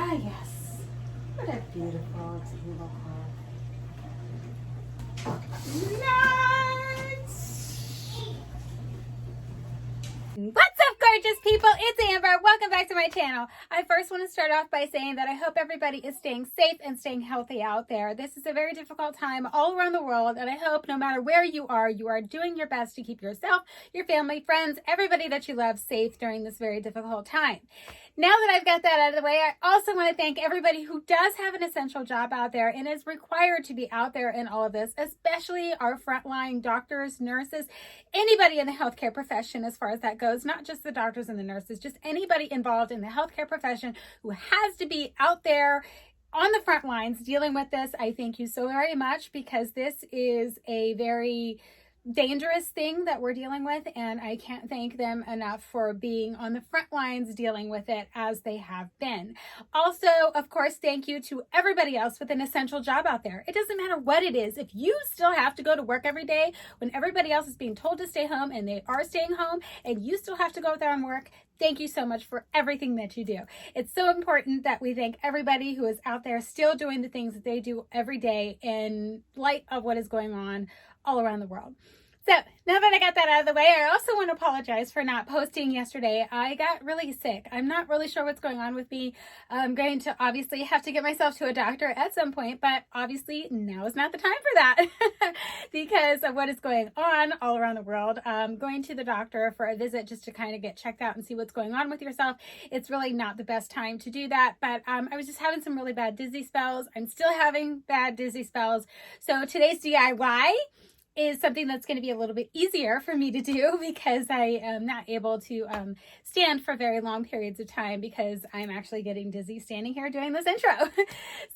Ah, yes. What a beautiful tablecloth. Nuts! What's up, gorgeous people? It's Amber. Welcome back to my channel. I first want to start off by saying that I hope everybody is staying safe and staying healthy out there. This is a very difficult time all around the world, and I hope no matter where you are doing your best to keep yourself, your family, friends, everybody that you love safe during this very difficult time. Now that I've got that out of the way, I also want to thank everybody who does have an essential job out there and is required to be out there in all of this, especially our frontline doctors, nurses, anybody in the healthcare profession as far as that goes, not just the doctors and the nurses, just anybody involved in the healthcare profession who has to be out there on the front lines dealing with this. I thank you so very much, because this is a very dangerous thing that we're dealing with, and I can't thank them enough for being on the front lines dealing with it as they have been. Also, of course, thank you to everybody else with an essential job out there. It doesn't matter what it is. If you still have to go to work every day when everybody else is being told to stay home and they are staying home, and you still have to go out there and work, thank you so much for everything that you do. It's so important that we thank everybody who is out there still doing the things that they do every day in light of what is going on all around the world. So now that I got that out of the way, I also want to apologize for not posting yesterday. I got really sick. I'm not really sure what's going on with me. I'm going to obviously have to get myself to a doctor at some point, but obviously now is not the time for that because of what is going on all around the world. Going to the doctor for a visit just to kind of get checked out and see what's going on with yourself. It's really not the best time to do that, but I was just having some really bad dizzy spells. I'm still having bad dizzy spells. So today's DIY is something that's going to be a little bit easier for me to do, because I am not able to stand for very long periods of time because I'm actually getting dizzy standing here doing this intro.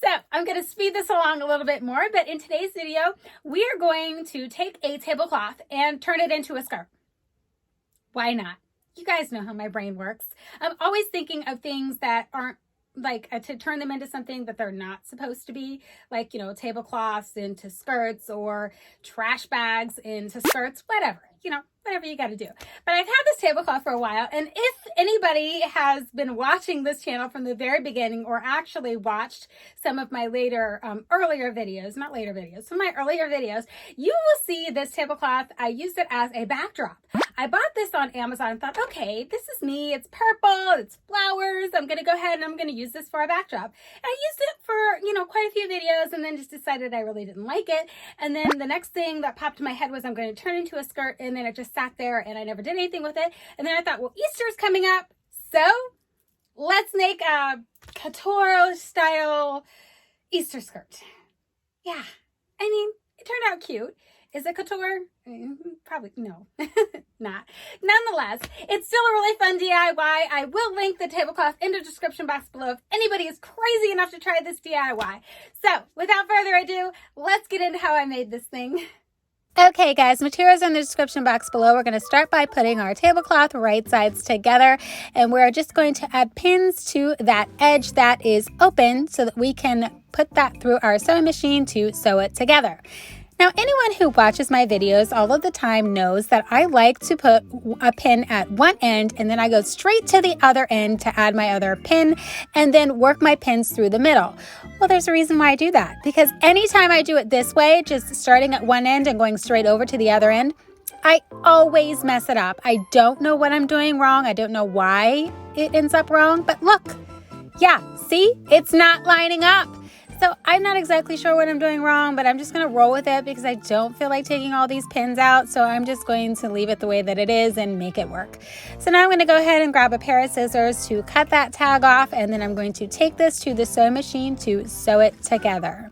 So I'm going to speed this along a little bit more, but in today's video, we are going to take a tablecloth and turn it into a skirt. Why not? You guys know how my brain works. I'm always thinking of things that aren't to turn them into something that they're not supposed to be, like, you know, tablecloths into skirts or trash bags into skirts, whatever, you know, whatever you got to do. But I've had this tablecloth for a while, and if anybody has been watching this channel from the very beginning, or actually watched some of my later, earlier videos, some of my earlier videos, you will see this tablecloth. I used it as a backdrop. I bought this on Amazon and thought, okay, this is me. It's purple, it's flowers. I'm going to go ahead and I'm going to use this for a backdrop. And I used it for, you know, quite a few videos, and then just decided I really didn't like it. And then the next thing that popped in my head was I'm going to turn it into a skirt, and then it just sat there and I never did anything with it. And then I thought, well, Easter's coming up, so let's make a couture style Easter skirt. Yeah, I mean, it turned out cute. Is it couture? Probably no, not. Nonetheless, it's still a really fun DIY. I will link the tablecloth in the description box below if anybody is crazy enough to try this DIY. So without further ado, let's get into how I made this thing. Okay guys, materials in the description box below. We're going to start by putting our tablecloth right sides together, and we're just going to add pins to that edge that is open so that we can put that through our sewing machine to sew it together. Now, anyone who watches my videos all of the time knows that I like to put a pin at one end, and then I go straight to the other end to add my other pin, and then work my pins through the middle. Well, there's a reason why I do that, because anytime I do it this way, just starting at one end and going straight over to the other end, I always mess it up. I don't know what I'm doing wrong. I don't know why it ends up wrong, but look, yeah, see, it's not lining up. So I'm not exactly sure what I'm doing wrong, but I'm just going to roll with it because I don't feel like taking all these pins out. So I'm just going to leave it the way that it is and make it work. So now I'm going to go ahead and grab a pair of scissors to cut that tag off. And then I'm going to take this to the sewing machine to sew it together.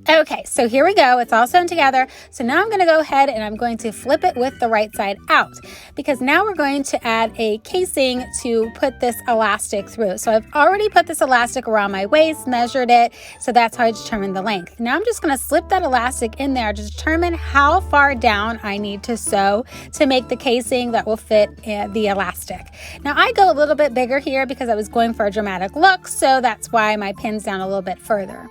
Okay, so here we go. It's all sewn together. So now I'm going to go ahead and I'm going to flip it with the right side out, because now we're going to add a casing to put this elastic through. So I've already put this elastic around my waist, measured it. So that's how I determined the length. Now I'm just going to slip that elastic in there to determine how far down I need to sew to make the casing that will fit the elastic. Now I go a little bit bigger here because I was going for a dramatic look. So that's why my pin's down a little bit further.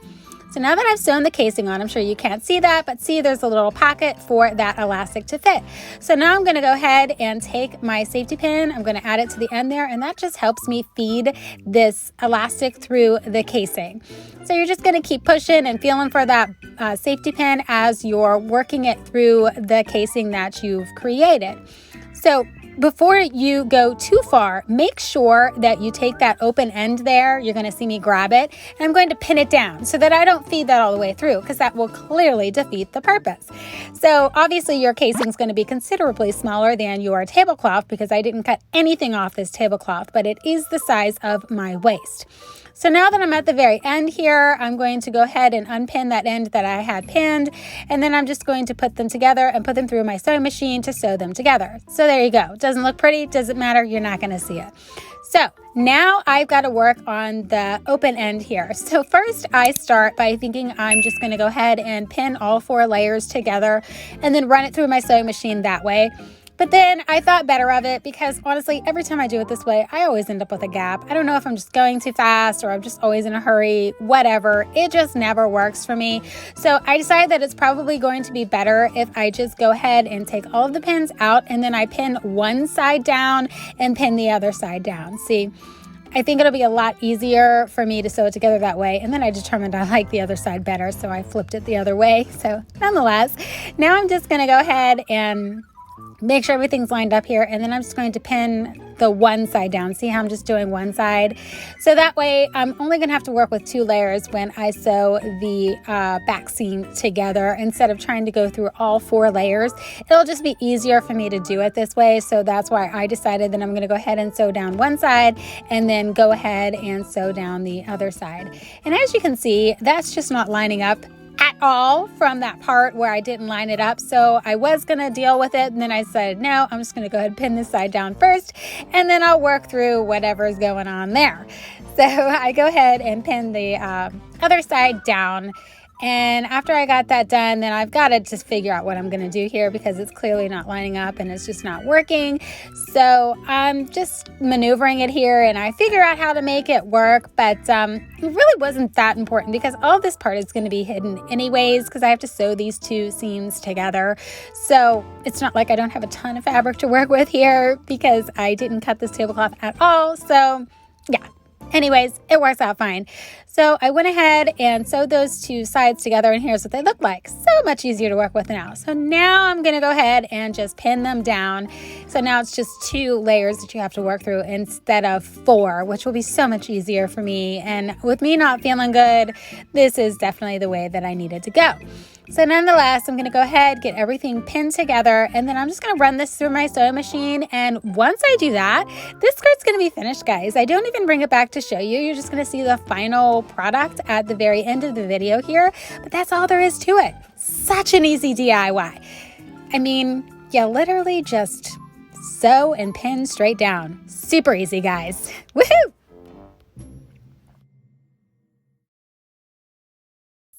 So now that I've sewn the casing on, I'm sure you can't see that, but see there's a little pocket for that elastic to fit. So now I'm gonna go ahead and take my safety pin, I'm gonna add it to the end there, and that just helps me feed this elastic through the casing. So you're just gonna keep pushing and feeling for that safety pin as you're working it through the casing that you've created. So before you go too far, make sure that you take that open end there. You're going to see me grab it, and I'm going to pin it down so that I don't feed that all the way through, because that will clearly defeat the purpose. So obviously your casing is going to be considerably smaller than your tablecloth, because I didn't cut anything off this tablecloth, but it is the size of my waist. So now that I'm at the very end here, I'm going to go ahead and unpin that end that I had pinned, and then I'm just going to put them together and put them through my sewing machine to sew them together. So there you go. Doesn't look pretty, doesn't matter, you're not going to see it. So now I've got to work on the open end here. So first I start by thinking I'm just going to go ahead and pin all 4 layers together and then run it through my sewing machine that way. But then I thought better of it, because honestly, every time I do it this way, I always end up with a gap. I don't know if I'm just going too fast or I'm just always in a hurry, whatever. It just never works for me. So I decided that it's probably going to be better if I just go ahead and take all of the pins out, and then I pin one side down and pin the other side down. See? I think it'll be a lot easier for me to sew it together that way. And then I determined I like the other side better, so I flipped it the other way. So nonetheless, now I'm just going to go ahead and make sure everything's lined up here, and then I'm just going to pin the one side down. See how I'm just doing one side? So that way I'm only going to have to work with 2 layers when I sew the back seam together, instead of trying to go through all 4 layers. It'll just be easier for me to do it this way, so that's why I decided that I'm going to go ahead and sew down one side and then go ahead and sew down the other side. And as you can see, that's just not lining up at all from that part where I didn't line it up. So I was going to deal with it, and then I said, no, I'm just going to go ahead and pin this side down first, and then I'll work through whatever's going on there. So I go ahead and pin the other side down. And after I got that done, then I've got to just figure out what I'm going to do here, because it's clearly not lining up and it's just not working. So I'm just maneuvering it here, and I figure out how to make it work. But it really wasn't that important, because all this part is going to be hidden anyways, because I have to sew these 2 seams together. So it's not like I don't have a ton of fabric to work with here, because I didn't cut this tablecloth at all. So yeah. Anyways, it works out fine. So I went ahead and sewed those 2 sides together, and here's what they look like. So much easier to work with now. So now I'm going to go ahead and just pin them down. So now it's just 2 layers that you have to work through instead of 4, which will be so much easier for me. And with me not feeling good, this is definitely the way that I needed to go. So nonetheless, I'm going to go ahead, get everything pinned together, and then I'm just going to run this through my sewing machine. And once I do that, this skirt's going to be finished, guys. I don't even bring it back to show you. You're just going to see the final product at the very end of the video here. But that's all there is to it. Such an easy DIY. I mean, you literally just sew and pin straight down. Super easy, guys. Woohoo!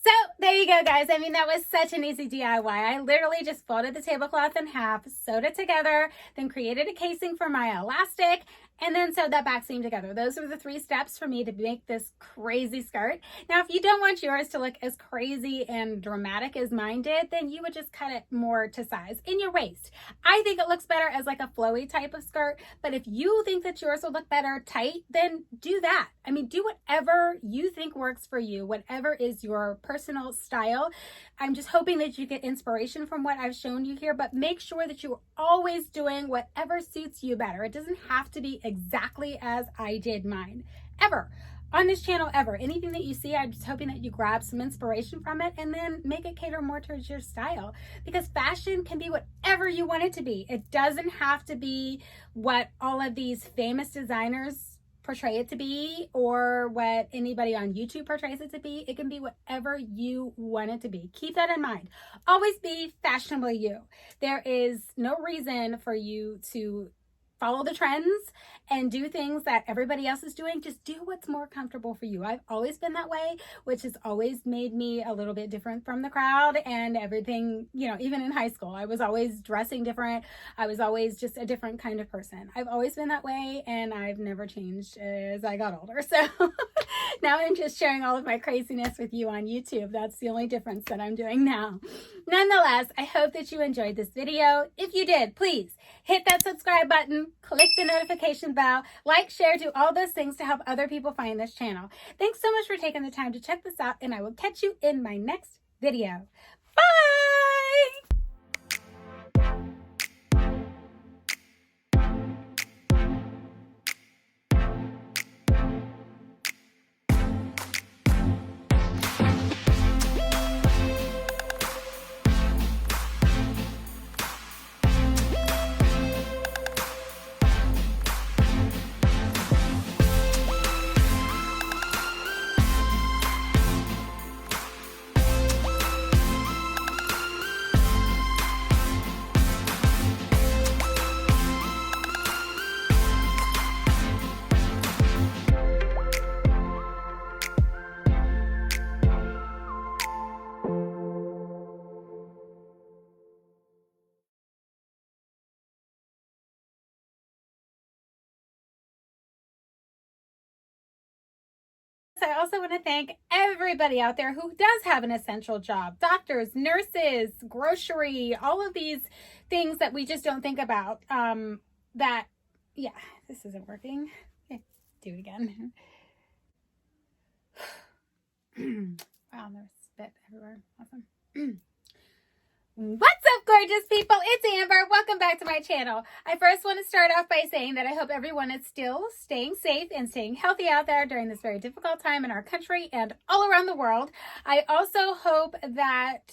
So there you go, guys. I mean, that was such an easy DIY. I literally just folded the tablecloth in half, sewed it together, then created a casing for my elastic, and then sewed that back seam together. Those are the 3 steps for me to make this crazy skirt. Now, if you don't want yours to look as crazy and dramatic as mine did, then you would just cut it more to size in your waist. I think it looks better as like a flowy type of skirt, but if you think that yours will look better tight, then do that. I mean, do whatever you think works for you, whatever is your personal style. I'm just hoping that you get inspiration from what I've shown you here, but make sure that you're always doing whatever suits you better. It doesn't have to be exactly as I did mine, ever. On this channel, ever. Anything that you see, I'm just hoping that you grab some inspiration from it and then make it cater more towards your style, because fashion can be whatever you want it to be. It doesn't have to be what all of these famous designers portray it to be, or what anybody on YouTube portrays it to be. It can be whatever you want it to be. Keep that in mind. Always be fashionably you. There is no reason for you to follow the trends and do things that everybody else is doing. Just do what's more comfortable for you. I've always been that way, which has always made me a little bit different from the crowd and everything. You know, even in high school, I was always dressing different. I was always just a different kind of person. I've always been that way, and I've never changed as I got older. So Now I'm just sharing all of my craziness with you on YouTube. That's the only difference that I'm doing now. Nonetheless, I hope that you enjoyed this video. If you did, please hit that subscribe button, click the notification bell, like, share, do all those things to help other people find this channel. Thanks so much for taking the time to check this out, and I will catch you in my next video. Bye! I also want to thank everybody out there who does have an essential job. Doctors, nurses, grocery, all of these things that we just don't think about. Yeah, this isn't working. Okay, do it again. Wow, there's spit everywhere. Awesome. What's up, gorgeous people? It's Amber. Welcome back to my channel. I first want to start off by saying that I hope everyone is still staying safe and staying healthy out there during this very difficult time in our country and all around the world. I also hope that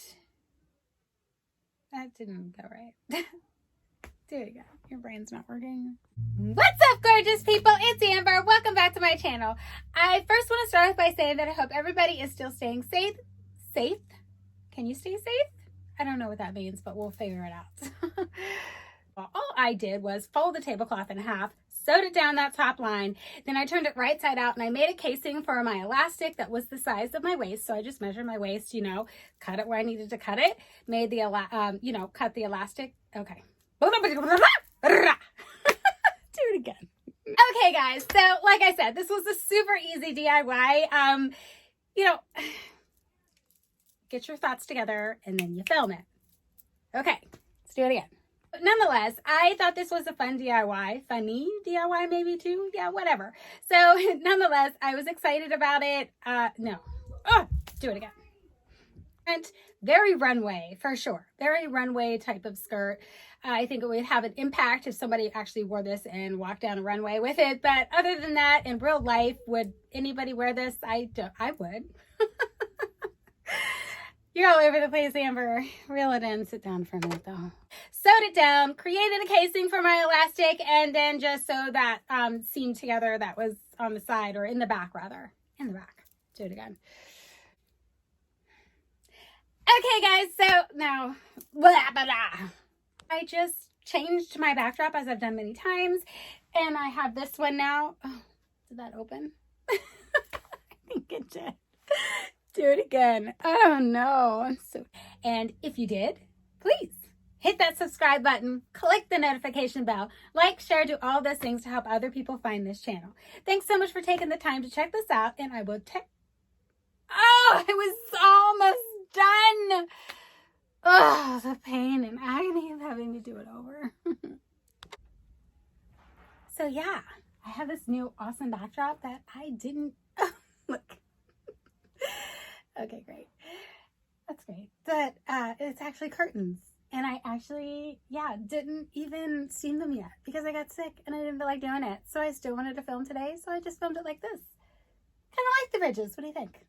didn't go right. Do it again. Your brain's not working. What's up, gorgeous people? It's Amber. Welcome back to my channel. I first want to start off by saying that I hope everybody is still staying safe. Safe? Can you stay safe? I don't know what that means, but we'll figure it out. Well, all I did was fold the tablecloth in half, sewed it down that top line, then I turned it right side out and I made a casing for my elastic that was the size of my waist. So I just measured my waist, cut it where I needed to cut it, made the, cut the elastic. Okay. Do it again. Okay, guys. So like I said, this was a super easy DIY. Get your thoughts together and then you film it. Okay, let's do it again. But nonetheless, I thought this was a fun DIY. Funny DIY maybe too. Yeah, whatever. So nonetheless, I was excited about it. Do it again. And very runway for sure. Very runway type of skirt. I think it would have an impact if somebody actually wore this and walked down a runway with it. But other than that, in real life, would anybody wear this? I would. You're all over the place, Amber. Reel it in. Sit down for a minute, though. Sewed it down, created a casing for my elastic, and then just sewed that seam together that was on the side, or in the back, rather. In the back. Do it again. Okay, guys, so now, I just changed my backdrop, as I've done many times, and I have this one now. Oh, did that open? I think it did. Do it again. Oh no. And if you did, please hit that subscribe button, click the notification bell, like, share, do all those things to help other people find this channel. Thanks so much for taking the time to check this out, and I will Oh, it was almost done. Oh, the pain and agony of having to do it over. So yeah, I have this new awesome backdrop that I didn't look. Okay, great. That's great. But it's actually curtains. And I actually, didn't even steam them yet because I got sick and I didn't feel like doing it. So I still wanted to film today. So I just filmed it like this. Kind of like the ridges. What do you think?